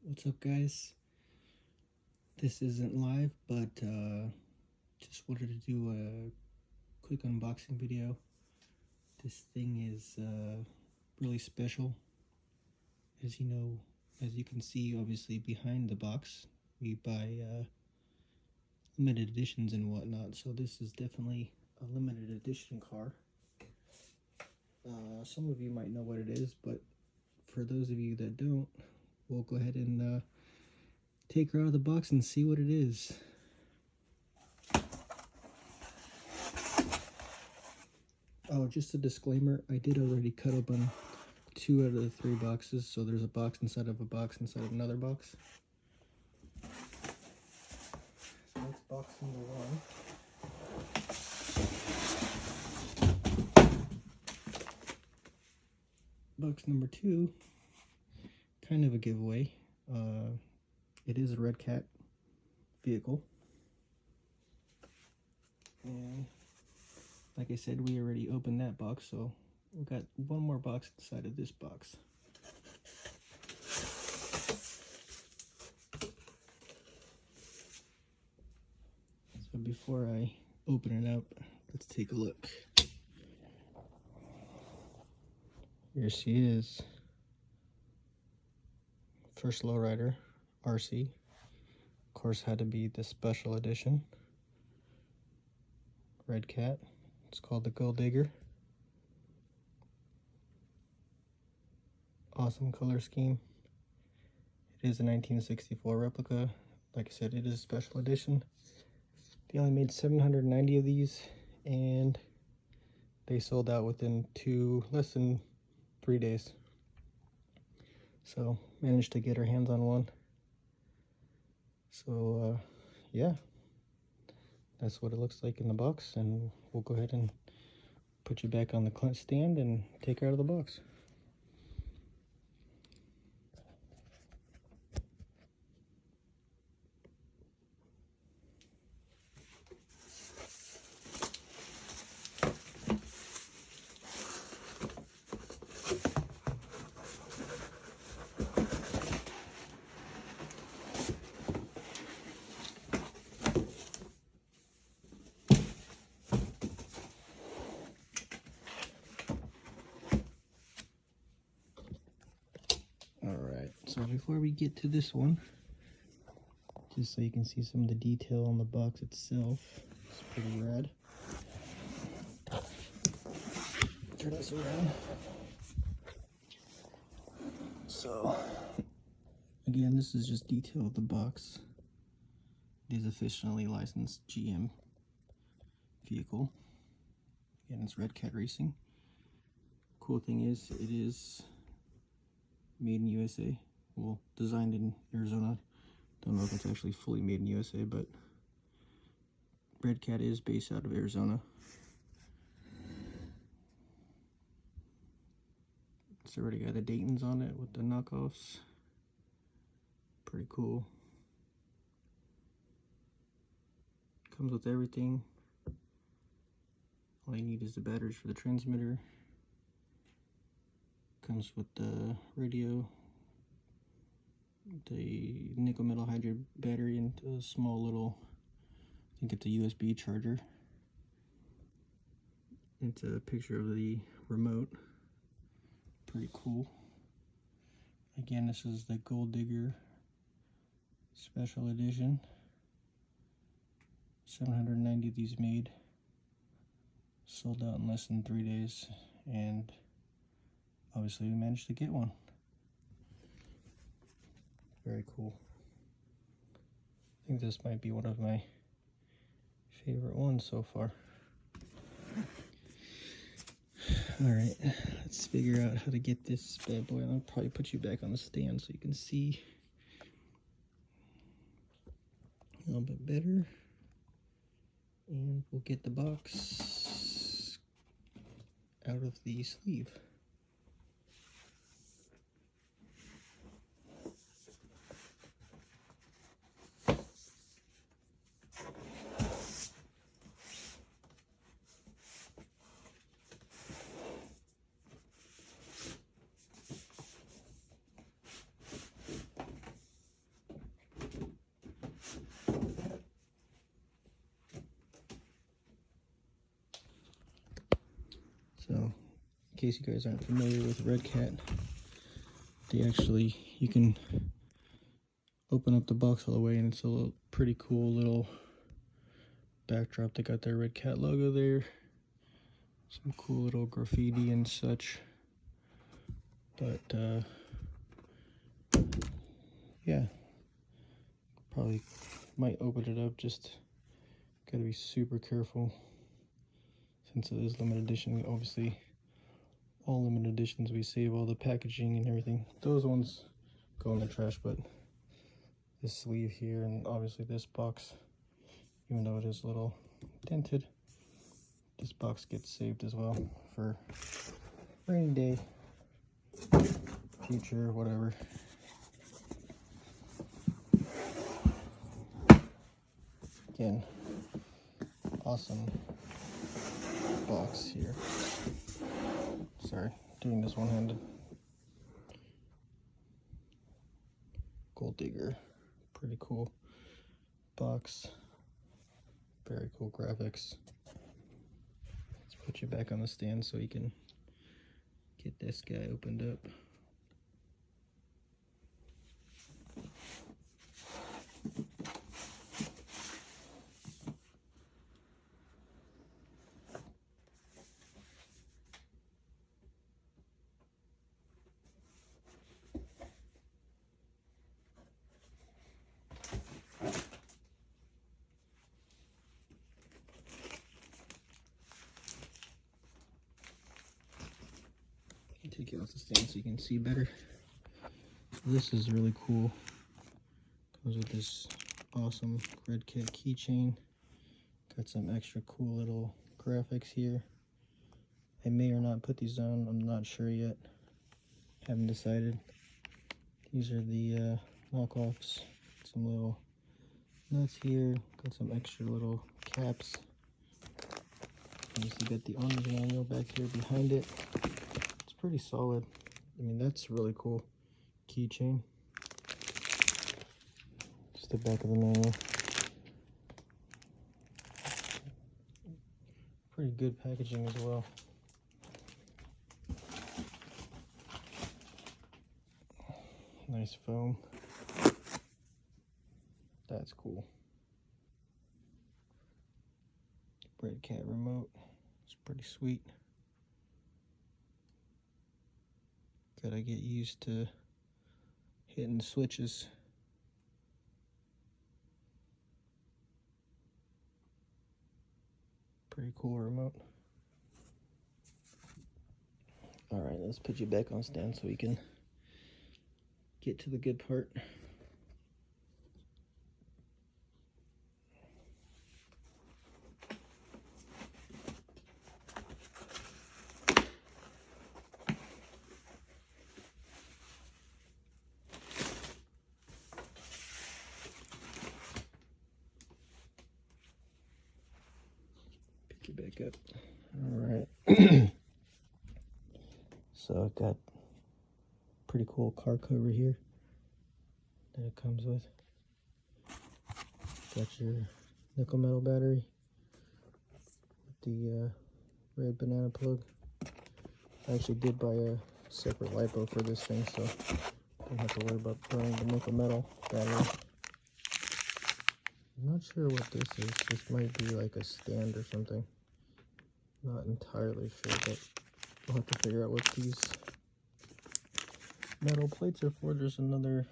What's up, guys? This isn't live, but just wanted to do a quick unboxing video. This thing is really special. As you can see, obviously behind the box, we buy limited editions and whatnot. So this is definitely a limited edition car. Some of you might know what it is, but for those of you that don't, we'll go ahead and take her out of the box and see what it is. Oh, just a disclaimer, I did already cut open 2 out of the 3 boxes, so there's a box inside of a box inside of another box. So that's box number 1. Box number 2, kind of a giveaway. It is a Redcat vehicle. And like I said, we already opened that box, so we've got one more box inside of this box. So before I open it up, let's take a look. Here she is. First lowrider, RC. Of course, had to be the special edition. Redcat. It's called the Gold Digger. Awesome color scheme. It is a 1964 replica. Like I said, it is a special edition. They only made 790 of these, and they sold out within less than 3 days. So managed to get our hands on one. So yeah, that's what it looks like in the box, and we'll go ahead and put you back on the stand and take her out of the box. Alright, so before we get to this one, just so you can see some of the detail on the box itself, it's pretty rad. Turn this around. So, again, this is just detail of the box. It is officially licensed GM vehicle. Again, it's Redcat Racing. Cool thing is, it is made in USA. Well, designed in Arizona. Don't know if it's actually fully made in USA, but Redcat is based out of Arizona. It's already got the Daytons on it with the knockoffs. Pretty cool. Comes with everything. All you need is the batteries for the transmitter. Comes with the radio, the nickel metal hydride battery, and a small little, I think it's a USB charger. It's a picture of the remote. Pretty cool. Again, this is the Gold Digger Special Edition. 790 of these made. Sold out in less than 3 days, and obviously we managed to get one. Very cool. I think this might be one of my favorite ones so far. Alright, let's figure out how to get this bad boy. I'll probably put you back on the stand so you can see a little bit better. And we'll get the box out of the sleeve. in case you guys aren't familiar with Redcat, you can open up the box all the way, and it's a pretty cool little backdrop. They got their Redcat logo there, some cool little graffiti and such. But yeah, probably might open it up. Just gotta be super careful since it is limited edition. Obviously, all limited editions, we save all the packaging and everything. Those ones go in the trash, but this sleeve here, and obviously this box, even though it is a little dented, this box gets saved as well for rainy day, future, whatever. Again, awesome box here. Sorry, doing this one-handed. Gold digger, pretty cool box, very cool graphics. Let's put you back on the stand so you can get this guy opened up. Take it off the stand so you can see better. This is really cool. Comes with this awesome Redcat keychain. Got some extra cool little graphics here. I may or not put these on, I'm not sure yet. Haven't decided. These are the knockoffs. Some little nuts here. Got some extra little caps. Obviously got the owner's manual back here behind it. Pretty solid. I mean, that's really cool keychain. Just the back of the manual. Pretty good packaging as well. Nice foam. That's cool. Redcat remote. It's pretty sweet. Gotta get used to hitting switches. Pretty cool remote. Alright, let's put you back on stand so we can get to the good part. Back up. All right. So I've got pretty cool car cover here that it comes with. Got your nickel metal battery with the red banana plug. I actually did buy a separate LiPo for this thing, so I don't have to worry about burning the nickel metal battery. I'm not sure what this is. This might be like a stand or something. Not entirely sure, but we'll have to figure out what these metal plates are for. There's another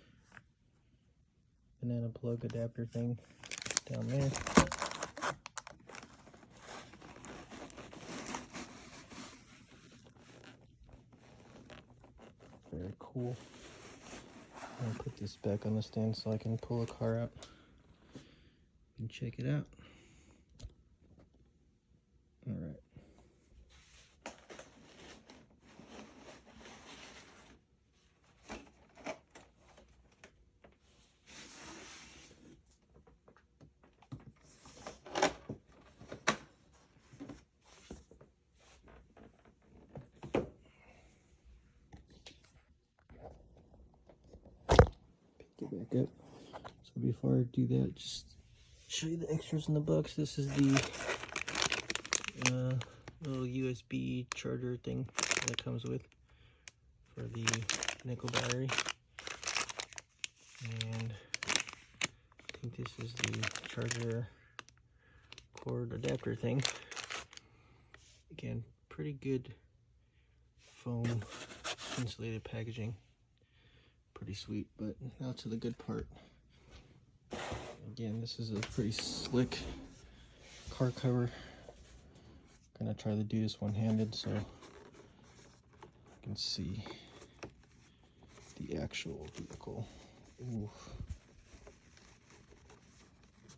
banana plug adapter thing down there. Very cool. I'll put this back on the stand so I can pull the car out and check it out. All right. Get back up. So before I do that, just show you the extras in the box. This is the little USB charger thing. that it comes with for the nickel battery. And I think this is the charger cord adapter thing. Again, pretty good foam insulated packaging. Pretty sweet, but now to the good part. Again, this is a pretty slick car cover. Gonna try to do this one-handed so you can see the actual vehicle. Ooh.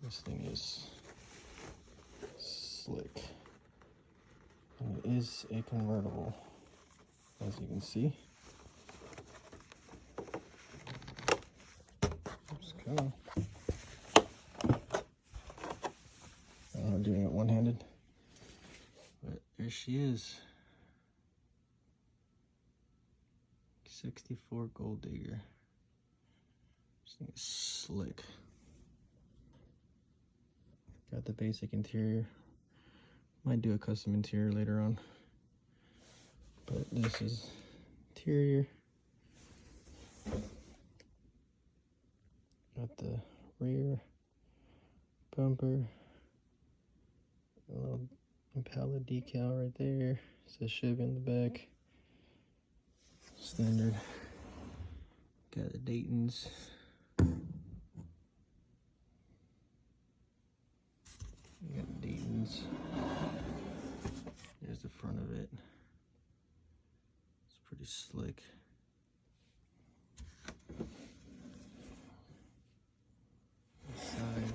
This thing is slick. And it is a convertible, as you can see. Oops, come on. I'm doing it one-handed. But there she is. 64 Gold Digger. This thing is slick. Got the basic interior. Might do a custom interior later on. But this is interior. Got the rear bumper. A little Impala decal right there. It says Chevy in the back. Standard. Got the Dayton's. Got Dayton's. There's the front of it. It's pretty slick. Side.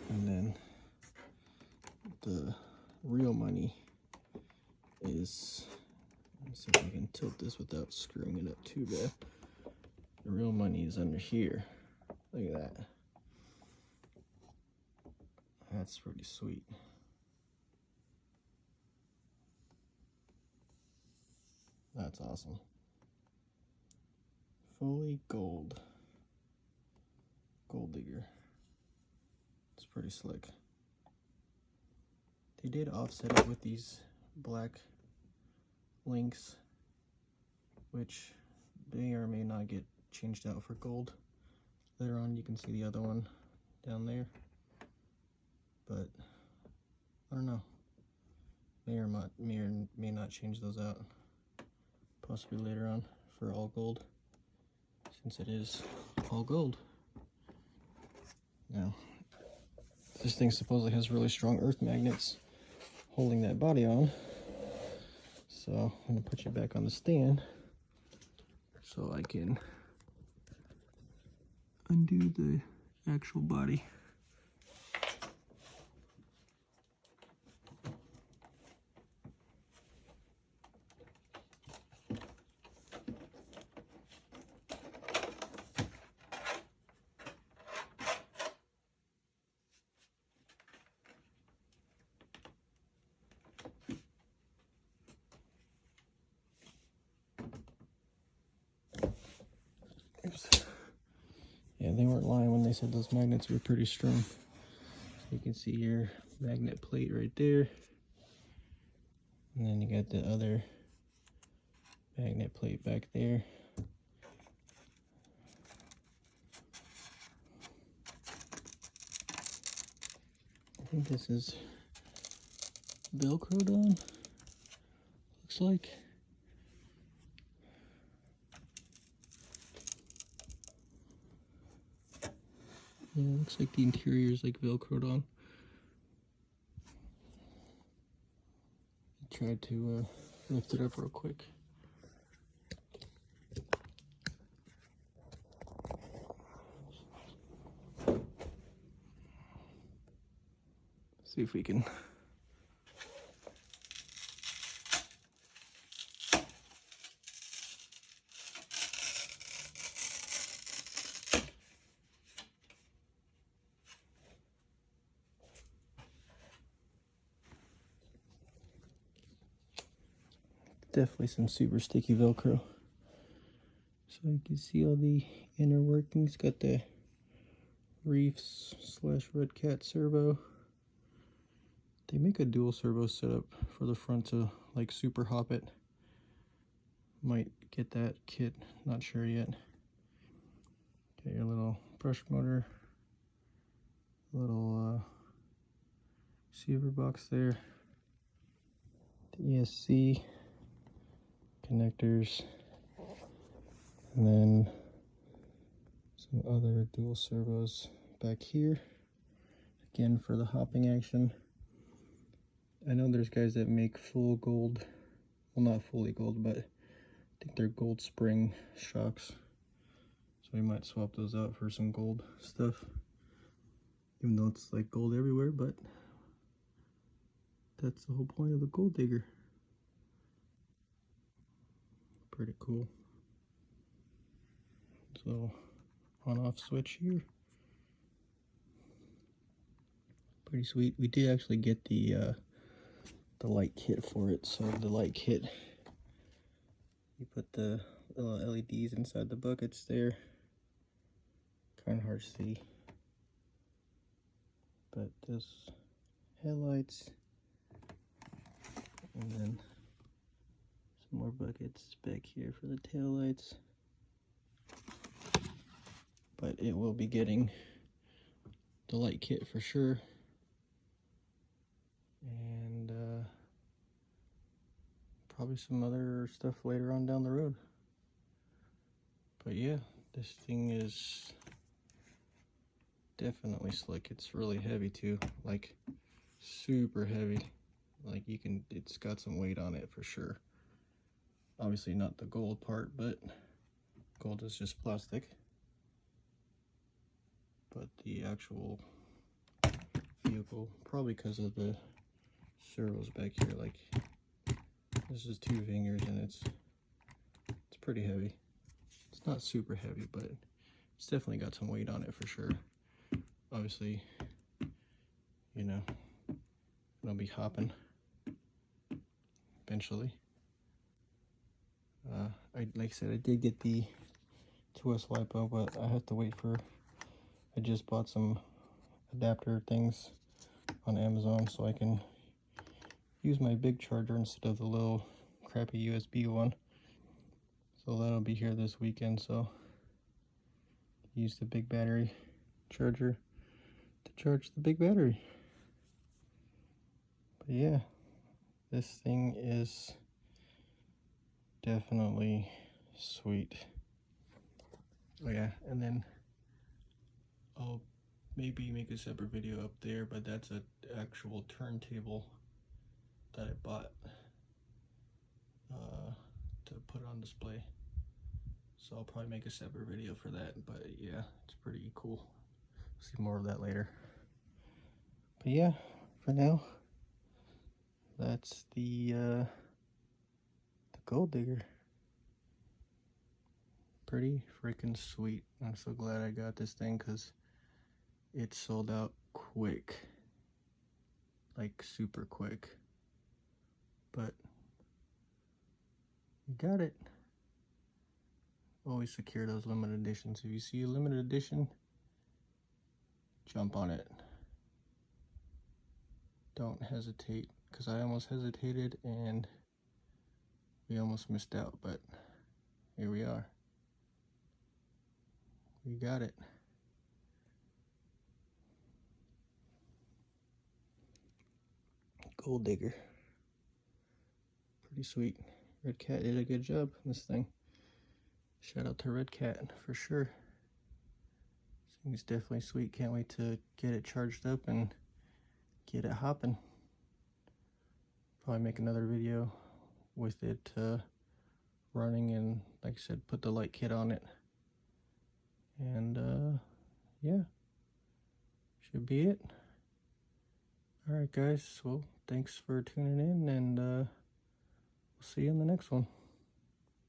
And then the real money is, let's see if I can tilt this without screwing it up too bad. The real money is under here. Look at that. That's pretty sweet. That's awesome. Fully gold. Gold Digger. It's pretty slick. They did offset it with these black links, which may or may not get changed out for gold. Later on you can see the other one down there. But I don't know. May or may not change those out. Possibly later on for all gold, since it is all gold. Now, this thing supposedly has really strong earth magnets holding that body on. So I'm gonna put you back on the stand so I can undo the actual body. Oops. Yeah, they weren't lying when they said those magnets were pretty strong. So you can see your magnet plate right there. And then you got the other magnet plate back there. I think this is Velcroed on, looks like. Yeah, it looks like the interior is like Velcroed on. I tried to lift it up real quick. See if we can. Definitely some super sticky Velcro. So you can see all the inner workings. Got the reefs / Redcat servo. They make a dual servo setup for the front to like super hop it. Might get that kit, not sure yet. Get your little brush motor, little receiver box there, the ESC connectors, and then some other dual servos back here, again for the hopping action. I know there's guys that make full gold, well not fully gold, but I think they're gold spring shocks, so we might swap those out for some gold stuff, even though it's like gold everywhere, but that's the whole point of the gold digger. Pretty cool. So on off switch here, pretty sweet. We did actually get the light kit for it. So the light kit, you put the little LEDs inside the buckets there. Kind of hard to see, but this headlights, and then some more buckets back here for the tail lights. But it will be getting the light kit for sure, and probably some other stuff later on down the road. But yeah, this thing is definitely slick. It's really heavy too, like super heavy. Like it's got some weight on it for sure. Obviously not the gold part, but gold is just plastic. But the actual vehicle, probably because of the servos back here, like this is 2 fingers and it's pretty heavy. It's not super heavy, but it's definitely got some weight on it for sure. Obviously, you know, it'll be hopping eventually. Like I said, I did get the 2S LiPo, but I have to wait for, I just bought some adapter things on Amazon so I can use my big charger instead of the little crappy USB one. So that'll be here this weekend, so use the big battery charger to charge the big battery. But yeah, this thing is definitely sweet. Oh yeah, and then I'll maybe make a separate video up there, but that's an actual turntable that I bought to put on display. So I'll probably make a separate video for that, but yeah, it's pretty cool. See more of that later. But yeah, for now, that's the gold digger. Pretty freaking sweet. I'm so glad I got this thing because it sold out quick, like super quick, but you got it. Always secure those limited editions. If you see a limited edition, jump on it. Don't hesitate, because I almost hesitated and we almost missed out, but here we are. We got it. Gold digger. Pretty sweet. Redcat did a good job on this thing. Shout out to Redcat for sure. This thing's definitely sweet. Can't wait to get it charged up and get it hopping. Probably make another video with it running, and like I said, put the light kit on it. And yeah, should be it. Alright guys, well, thanks for tuning in, and we'll see you in the next one.